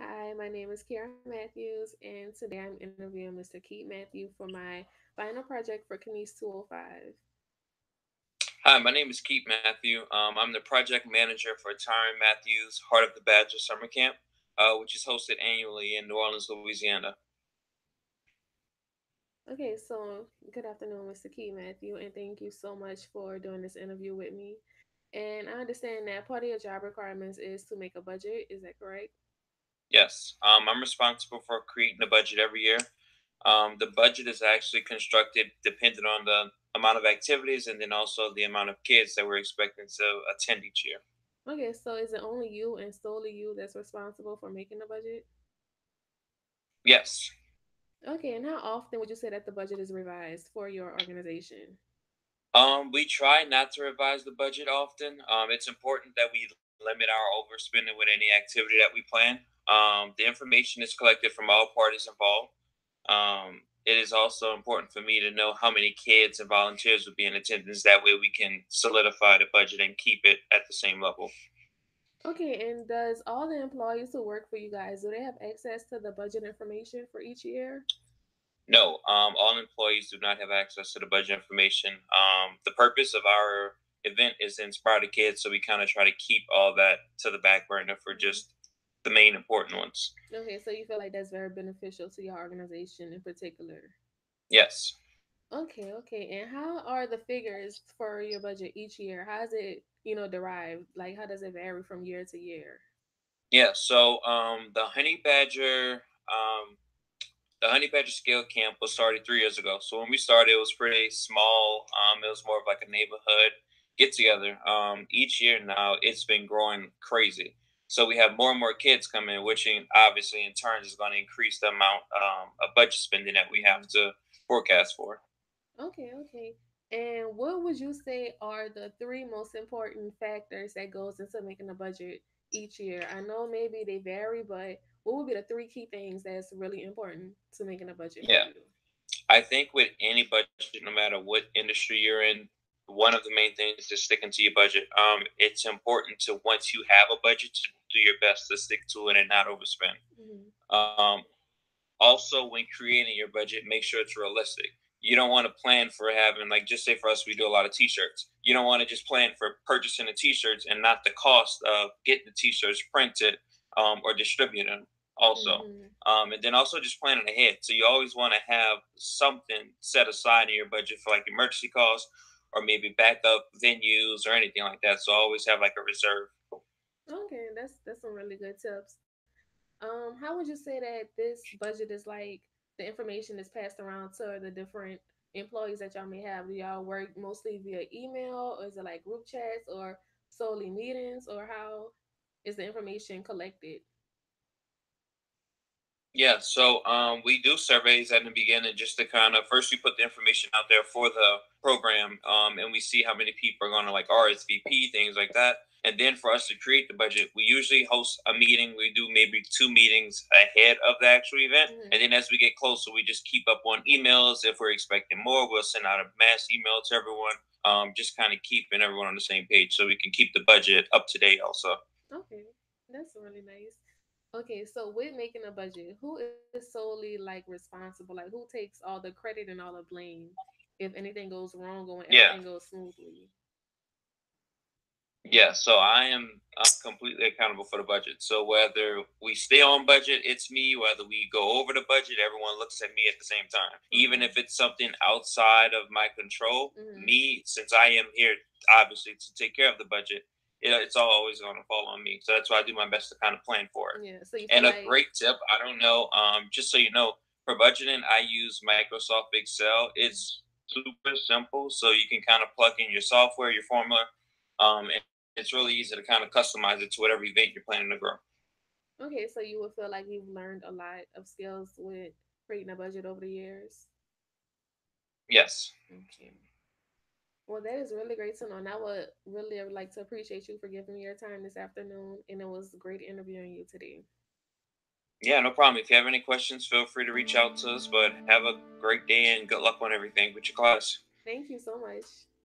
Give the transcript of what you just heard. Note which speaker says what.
Speaker 1: Hi, my name is Kiara Matthews, and today I'm interviewing Mr. Keith Matthew for my final project for Kines 205.
Speaker 2: Hi, my name is Keith Matthew. I'm the project manager for Tyron Matthews Heart of the Badger Summer Camp, which is hosted annually in New Orleans, Louisiana.
Speaker 1: Okay, so good afternoon, Mr. Keith Matthew, and thank you so much for doing this interview with me. And I understand that part of your job requirements is to make a budget. Is that correct?
Speaker 2: Yes, I'm responsible for creating the budget every year. The budget is actually constructed depending on the amount of activities and then also the amount of kids that we're expecting to attend each year.
Speaker 1: Okay, so is it only you and solely you that's responsible for making the budget?
Speaker 2: Yes.
Speaker 1: Okay, and how often would you say that the budget is revised for your organization?
Speaker 2: We try not to revise the budget often. It's important that we limit our overspending with any activity that we plan. The information is collected from all parties involved. It is also important for me to know how many kids and volunteers will be in attendance. That way, we can solidify the budget and keep it at the same level.
Speaker 1: Okay, and does all the employees who work for you guys, do they have access to the budget information for each year?
Speaker 2: No, all employees do not have access to the budget information. The purpose of our event is to inspire the kids, so we kind of try to keep all that to the back burner for
Speaker 1: Mhm.
Speaker 2: just the main important ones.
Speaker 1: Okay, so you feel like that's very beneficial to your organization in particular.
Speaker 2: Yes.
Speaker 1: Okay, okay. And how are the figures for your budget each year? How is it, derived? Like, how does it vary from year to year?
Speaker 2: Yeah. So the Honey Badger Scale Camp was started 3 years ago. So when we started, it was pretty small. It was more of like a neighborhood get together. Each year now, it's been growing crazy. So we have more and more kids coming, which obviously in turn is going to increase the amount of budget spending that we have
Speaker 1: Mhm.
Speaker 2: to forecast for.
Speaker 1: Okay, okay. And what would you say are the three most important factors that goes into making a budget each year? I know maybe they vary, but what would be the three key things that's really important to making a budget for
Speaker 2: Yeah.
Speaker 1: you?
Speaker 2: I think with any budget, no matter what industry you're in, one of the main things is just sticking to your budget. It's important to once you have a budget to do your best to stick to it and not overspend.
Speaker 1: Hmm.
Speaker 2: Um, Also, when creating your budget, make sure it's realistic. You don't want to plan for having, like, just say for us, we do a lot of t-shirts. You don't want to just plan for purchasing the t-shirts and not the cost of getting the t-shirts printed or distributing them also.
Speaker 1: Hmm.
Speaker 2: And then also just planning ahead. So you always want to have something set aside in your budget for like emergency costs or maybe backup venues or anything like that. So always have like a reserve.
Speaker 1: Okay, that's some really good tips. How would you say that this budget is like the information is passed around to the different employees that y'all may have? Do y'all work mostly via email, or is it like group chats, or solely meetings, or how is the information collected?
Speaker 2: Yeah, so we do surveys at the beginning just to kind of first we put the information out there for the program, and we see how many people are going to like RSVP things like that. And then for us to create the budget, we usually host a meeting. We do maybe two meetings ahead of the actual event,
Speaker 1: Hmm.
Speaker 2: and then as we get closer, we just keep up on emails. If we're expecting more, we'll send out a mass email to everyone. Just kind of keeping everyone on the same page so we can keep the budget up to date. Also.
Speaker 1: Okay, that's really nice. Okay, so with making a budget, who is solely like responsible? Like, who takes all the credit and all the blame if anything goes wrong or when
Speaker 2: Yeah.
Speaker 1: everything goes smoothly?
Speaker 2: Yeah, so I'm completely accountable for the budget. So whether we stay on budget, it's me. Whether we go over the budget, everyone looks at me at the same time. Even
Speaker 1: Okay.
Speaker 2: if it's something outside of my control,
Speaker 1: Hmm.
Speaker 2: me, since I am here obviously to take care of the budget, it's always going to fall on me. So that's why I do my best to kind of plan for it.
Speaker 1: Yeah. So you feel
Speaker 2: And a
Speaker 1: like.
Speaker 2: great tip, I don't know, just so you know, for budgeting, I use Microsoft Excel. It's super simple, so you can kind of plug in your software, your formula, and it's really easy to kind of customize it to whatever event you're planning to grow.
Speaker 1: Okay, so you would feel like you've learned a lot of skills with creating a budget over the years.
Speaker 2: Yes.
Speaker 1: Okay. Well, that is really great to know. And I would really like to appreciate you for giving me your time this afternoon. And it was great interviewing you today.
Speaker 2: Yeah, no problem. If you have any questions, feel free to reach out to us. But have a great day and good luck on everything with your class.
Speaker 1: Thank you so much.